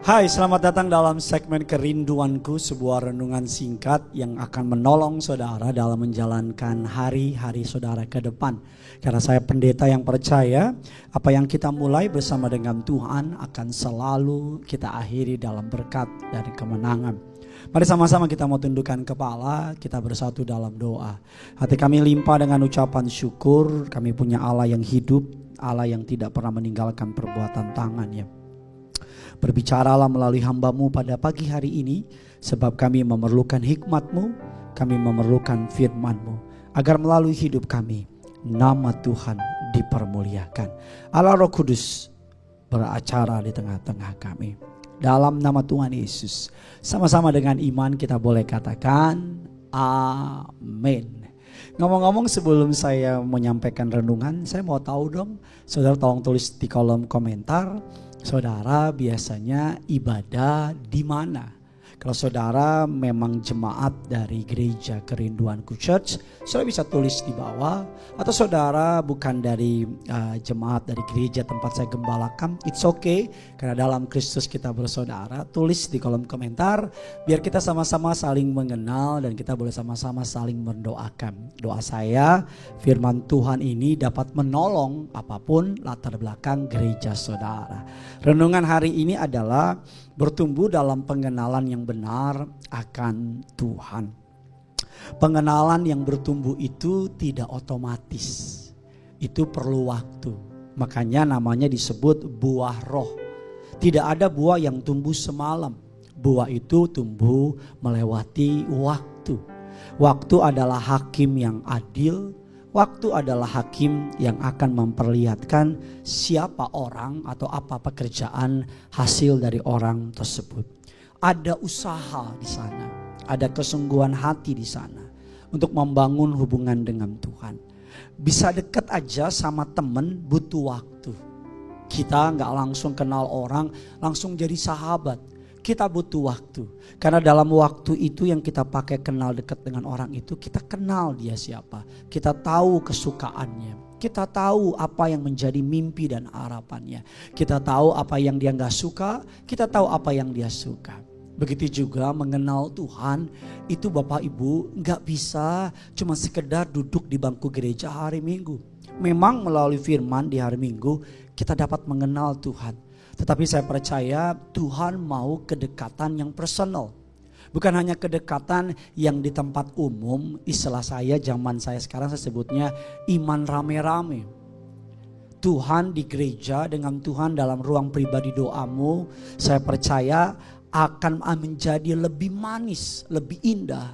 Hai, selamat datang dalam segmen Kerinduanku, sebuah renungan singkat yang akan menolong saudara dalam menjalankan hari-hari saudara ke depan. Karena saya pendeta yang percaya, apa yang kita mulai bersama dengan Tuhan akan selalu kita akhiri dalam berkat dan kemenangan. Mari sama-sama kita mau tundukkan kepala, kita bersatu dalam doa. Hati kami limpah dengan ucapan syukur, kami punya Allah yang hidup, Allah yang tidak pernah meninggalkan perbuatan tangannya. Berbicaralah melalui hamba-Mu pada pagi hari ini, sebab kami memerlukan hikmat-Mu, kami memerlukan firman-Mu, agar melalui hidup kami, nama Tuhan dipermuliakan. Allah Roh Kudus beracara di tengah-tengah kami. Dalam nama Tuhan Yesus, sama-sama dengan iman kita boleh katakan, amin. Ngomong-ngomong, sebelum saya menyampaikan renungan, saya mau tahu dong, saudara tolong tulis di kolom komentar, saudara biasanya ibadah di mana? Kalau saudara memang jemaat dari gereja Kerinduanku Church, saudara bisa tulis di bawah. Atau saudara bukan dari jemaat dari gereja tempat saya gembalakan, it's okay. Karena dalam Kristus kita bersaudara. Tulis di kolom komentar, biar kita sama-sama saling mengenal dan kita boleh sama-sama saling mendoakan. Doa saya, firman Tuhan ini dapat menolong apapun latar belakang gereja saudara. Renungan hari ini adalah bertumbuh dalam pengenalan yang benar akan Tuhan. Pengenalan yang bertumbuh itu tidak otomatis. Itu perlu waktu. Makanya namanya disebut buah roh. Tidak ada buah yang tumbuh semalam. Buah itu tumbuh melewati waktu. Waktu adalah hakim yang adil. Waktu adalah hakim yang akan memperlihatkan siapa orang atau apa pekerjaan hasil dari orang tersebut. Ada usaha di sana, ada kesungguhan hati di sana untuk membangun hubungan dengan Tuhan. Bisa dekat aja sama temen butuh waktu. Kita gak langsung kenal orang, langsung jadi sahabat. Kita butuh waktu. Karena dalam waktu itu yang kita pakai kenal dekat dengan orang itu, kita kenal dia siapa. Kita tahu kesukaannya. Kita tahu apa yang menjadi mimpi dan harapannya. Kita tahu apa yang dia gak suka. Kita tahu apa yang dia suka. Begitu juga mengenal Tuhan, itu Bapak Ibu gak bisa cuma sekedar duduk di bangku gereja hari Minggu. Memang melalui firman di hari Minggu kita dapat mengenal Tuhan. Tetapi saya percaya Tuhan mau kedekatan yang personal. Bukan hanya kedekatan yang di tempat umum. Istilah saya, zaman saya sekarang saya sebutnya iman rame-rame. Tuhan di gereja dengan Tuhan dalam ruang pribadi doamu, saya percaya akan menjadi lebih manis, lebih indah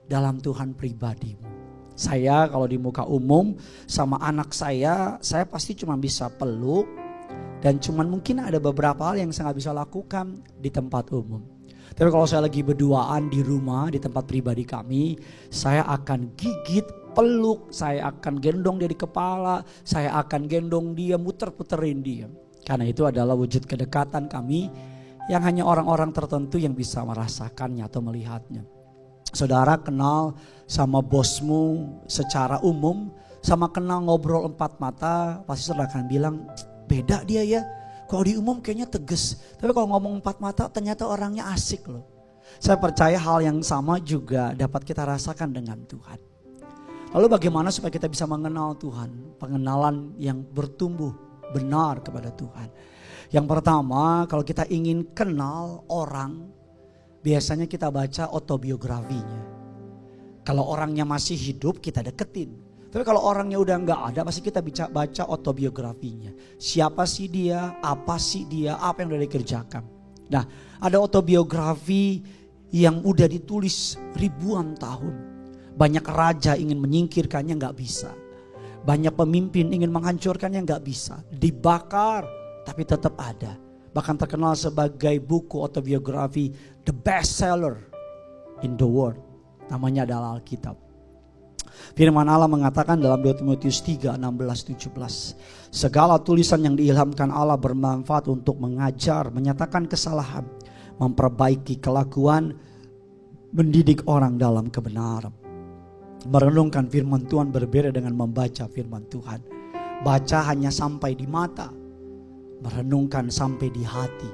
dalam Tuhan pribadimu. Saya kalau di muka umum sama anak saya pasti cuma bisa peluk. Dan cuman mungkin ada beberapa hal yang saya gak bisa lakukan di tempat umum. Tapi kalau saya lagi berduaan di rumah, di tempat pribadi kami, saya akan gigit, peluk, saya akan gendong dia di kepala, saya akan gendong dia, muter-puterin dia. Karena itu adalah wujud kedekatan kami yang hanya orang-orang tertentu yang bisa merasakannya atau melihatnya. Saudara kenal sama bosmu secara umum, sama kenal ngobrol empat mata, pasti saudara akan bilang, beda dia ya, kalau di umum kayaknya tegas, tapi kalau ngomong empat mata ternyata orangnya asik loh. Saya percaya hal yang sama juga dapat kita rasakan dengan Tuhan. Lalu bagaimana supaya kita bisa mengenal Tuhan? Pengenalan yang bertumbuh benar kepada Tuhan. Yang pertama, kalau kita ingin kenal orang, biasanya kita baca autobiografinya. Kalau orangnya masih hidup kita deketin. Tapi kalau orangnya udah gak ada, pasti kita bisa baca autobiografinya. Siapa sih dia, apa yang udah dikerjakan. Nah, ada autobiografi yang udah ditulis ribuan tahun. Banyak raja ingin menyingkirkannya gak bisa. Banyak pemimpin ingin menghancurkannya gak bisa. Dibakar, tapi tetap ada. Bahkan terkenal sebagai buku autobiografi the best seller in the world. Namanya adalah Alkitab. Firman Allah mengatakan dalam 2 Timotius 3, 16-17. Segala tulisan yang diilhamkan Allah bermanfaat untuk mengajar, menyatakan kesalahan, memperbaiki kelakuan, mendidik orang dalam kebenaran. Merenungkan firman Tuhan berbeda dengan membaca firman Tuhan. Baca hanya sampai di mata, merenungkan sampai di hati.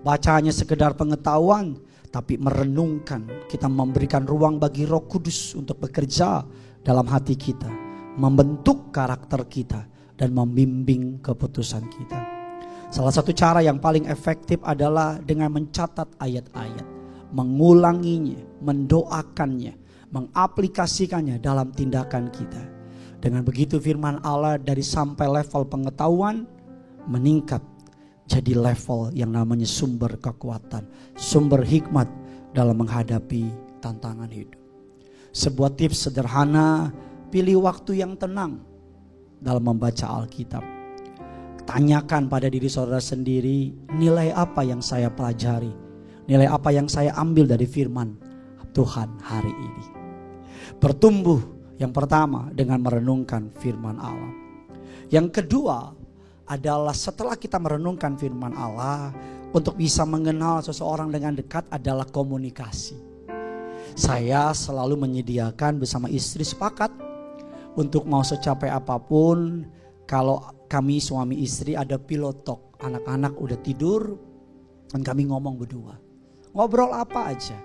baca hanya sekedar pengetahuan, tapi merenungkan. Kita memberikan ruang bagi Roh Kudus untuk bekerja dalam hati kita, membentuk karakter kita, dan membimbing keputusan kita. Salah satu cara yang paling efektif adalah dengan mencatat ayat-ayat, mengulanginya, mendoakannya, mengaplikasikannya dalam tindakan kita. Dengan begitu firman Allah dari sampai level pengetahuan meningkat jadi level yang namanya sumber kekuatan, sumber hikmat dalam menghadapi tantangan hidup. Sebuah tips sederhana, pilih waktu yang tenang dalam membaca Alkitab. Tanyakan pada diri saudara sendiri, nilai apa yang saya pelajari, nilai apa yang saya ambil dari firman Tuhan hari ini. Bertumbuh yang pertama dengan merenungkan firman Allah. Yang kedua adalah setelah kita merenungkan firman Allah, untuk bisa mengenal seseorang dengan dekat adalah komunikasi. Saya selalu menyediakan bersama istri sepakat untuk mau secapek apapun, kalau kami suami istri ada pilot talk, anak-anak udah tidur dan kami ngomong berdua. Ngobrol apa aja,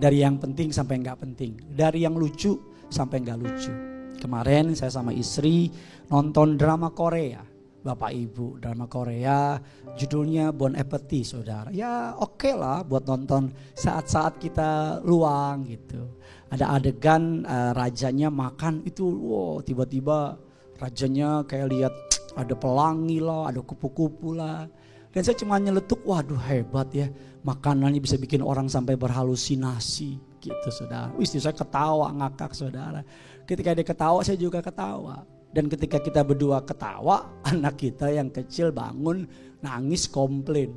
dari yang penting sampai nggak penting, dari yang lucu sampai nggak lucu. Kemarin saya sama istri nonton drama Korea, Bapak Ibu, drama Korea judulnya Bon Appetit, saudara. Ya oke lah buat nonton saat-saat kita luang gitu. Ada adegan rajanya makan itu, wow, tiba-tiba rajanya kayak lihat ada pelangi lah, ada kupu-kupu lah. Dan saya cuma nyeletuk, waduh hebat ya, makanannya bisa bikin orang sampai berhalusinasi gitu, saudara. Istri saya ketawa ngakak, saudara. Ketika dia ketawa saya juga ketawa. Dan ketika kita berdua ketawa, anak kita yang kecil bangun nangis komplain.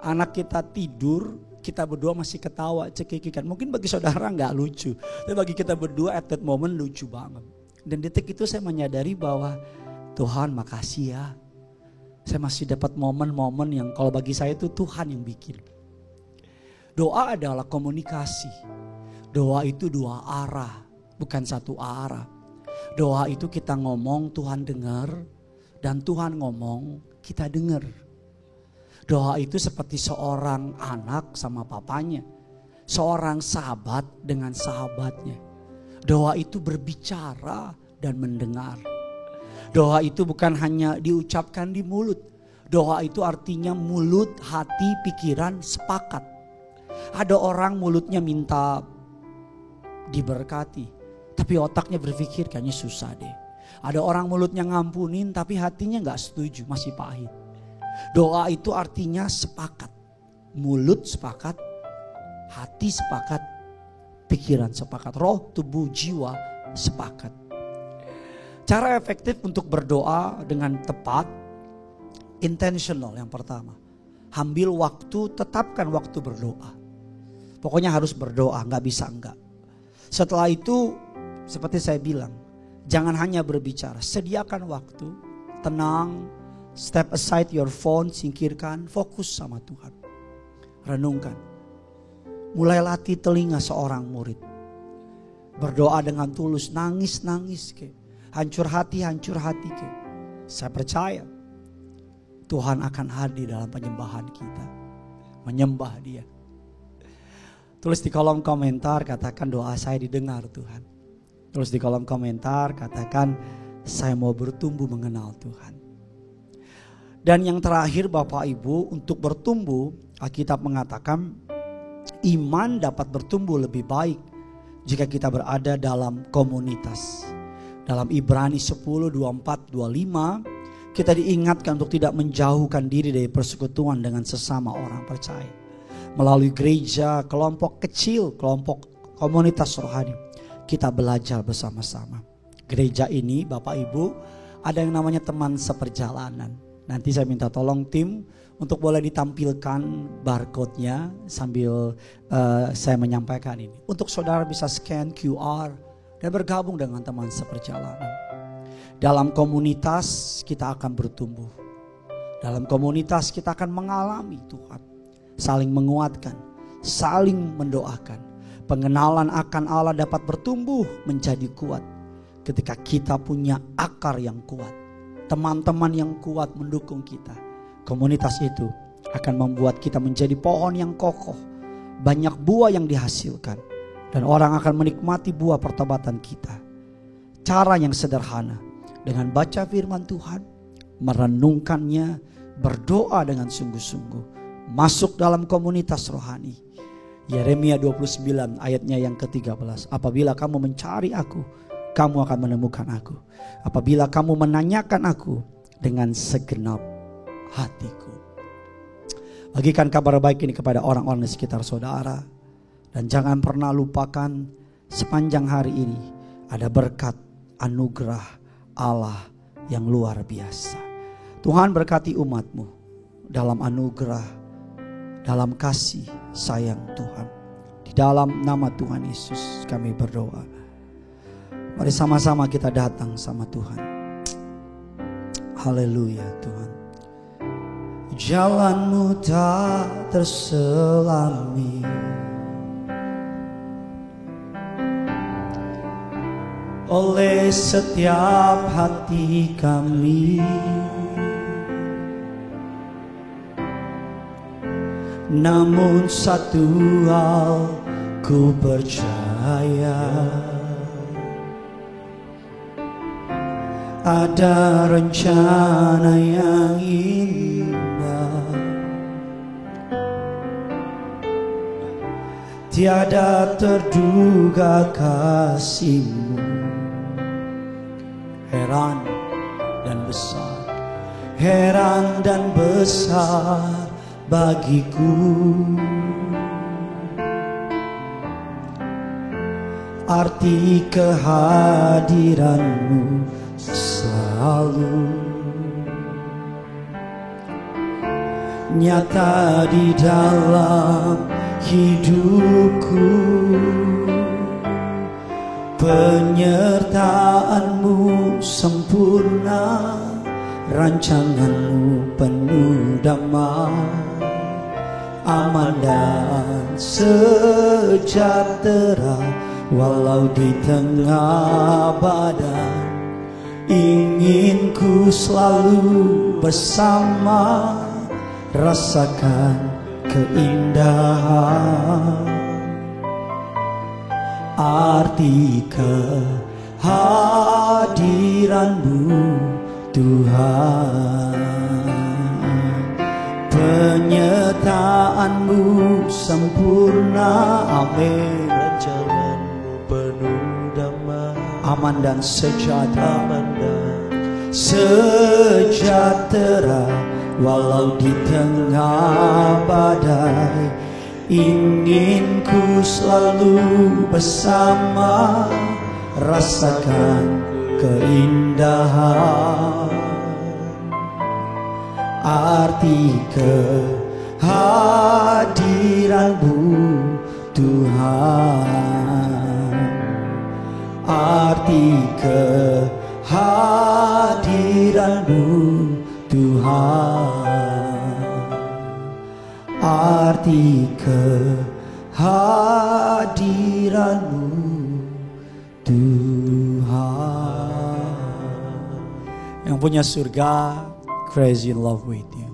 Anak kita tidur, kita berdua masih ketawa cekikikan. Mungkin bagi saudara gak lucu, tapi bagi kita berdua at that moment lucu banget. Dan detik itu saya menyadari bahwa Tuhan makasih ya, saya masih dapat momen-momen yang kalau bagi saya itu Tuhan yang bikin. Doa adalah komunikasi. Doa itu dua arah, bukan satu arah. Doa itu kita ngomong Tuhan dengar, dan Tuhan ngomong kita dengar. Doa itu seperti seorang anak sama papanya, seorang sahabat dengan sahabatnya. Doa itu berbicara dan mendengar. Doa itu bukan hanya diucapkan di mulut. Doa itu artinya mulut, hati, pikiran sepakat. Ada orang mulutnya minta diberkati, tapi otaknya berpikir kayaknya susah deh. Ada orang mulutnya ngampunin tapi hatinya gak setuju, masih pahit. Doa itu artinya sepakat. Mulut sepakat, hati sepakat, pikiran sepakat, roh, tubuh, jiwa sepakat. Cara efektif untuk berdoa dengan tepat, intentional yang pertama. Ambil waktu, tetapkan waktu berdoa. Pokoknya harus berdoa, gak bisa enggak. Setelah itu seperti saya bilang, jangan hanya berbicara, sediakan waktu, tenang, step aside your phone, singkirkan, fokus sama Tuhan. Renungkan. Mulai latih telinga seorang murid. Berdoa dengan tulus, nangis-nangis ke. Hancur hati ke. Saya percaya Tuhan akan hadir dalam penyembahan kita. Menyembah Dia. Tulis di kolom komentar, katakan doa saya didengar Tuhan. Tulis di kolom komentar, katakan saya mau bertumbuh mengenal Tuhan. Dan yang terakhir Bapak Ibu, untuk bertumbuh, Alkitab mengatakan iman dapat bertumbuh lebih baik jika kita berada dalam komunitas. Dalam Ibrani 10, 24, 25 kita diingatkan untuk tidak menjauhkan diri dari persekutuan dengan sesama orang percaya. Melalui gereja, kelompok kecil, kelompok komunitas rohani, kita belajar bersama-sama. Gereja ini Bapak Ibu ada yang namanya teman seperjalanan. Nanti saya minta tolong tim untuk boleh ditampilkan barcode-nya sambil saya menyampaikan ini. Untuk saudara bisa scan QR dan bergabung dengan teman seperjalanan. Dalam komunitas kita akan bertumbuh. Dalam komunitas kita akan mengalami Tuhan. Saling menguatkan, saling mendoakan. Pengenalan akan Allah dapat bertumbuh menjadi kuat ketika kita punya akar yang kuat. Teman-teman yang kuat mendukung kita. Komunitas itu akan membuat kita menjadi pohon yang kokoh, banyak buah yang dihasilkan, dan orang akan menikmati buah pertobatan kita. Cara yang sederhana, dengan baca firman Tuhan, merenungkannya, berdoa dengan sungguh-sungguh, masuk dalam komunitas rohani. Yeremia 29 ayatnya yang ke-13. Apabila kamu mencari aku, kamu akan menemukan aku. Apabila kamu menanyakan aku dengan segenap hatiku. Bagikan kabar baik ini kepada orang-orang di sekitar saudara. Dan jangan pernah lupakan sepanjang hari ini ada berkat anugerah Allah yang luar biasa. Tuhan berkati umat-Mu dalam anugerah, dalam kasih sayang Tuhan. Di dalam nama Tuhan Yesus kami berdoa. Mari sama-sama kita datang sama Tuhan. Haleluya Tuhan. Jalan-Mu tak terselami, oleh setiap hati kami. Namun satu hal ku percaya, ada rencana yang indah, tiada terduga kasih-Mu. Heran dan besar bagiku. Arti kehadiran-Mu selalu nyata di dalam hidupku. Penyertaan-Mu sempurna, rancangan-Mu penuh damai, aman dan sejahtera. Walau di tengah badai, ingin ku selalu bersama, rasakan keindahan. Arti kehadiran-Mu Tuhan, penyertaan-Mu sempurna, amin. Rancangan-Mu penuh damai, aman dan sejahtera, walau di tengah badai, ingin ku selalu bersama, rasakan keindahan. Arti kehadiran-Mu Tuhan, arti kehadiran-Mu Tuhan, arti kehadiran-Mu Tuhan. Yang punya surga, crazy in love with you.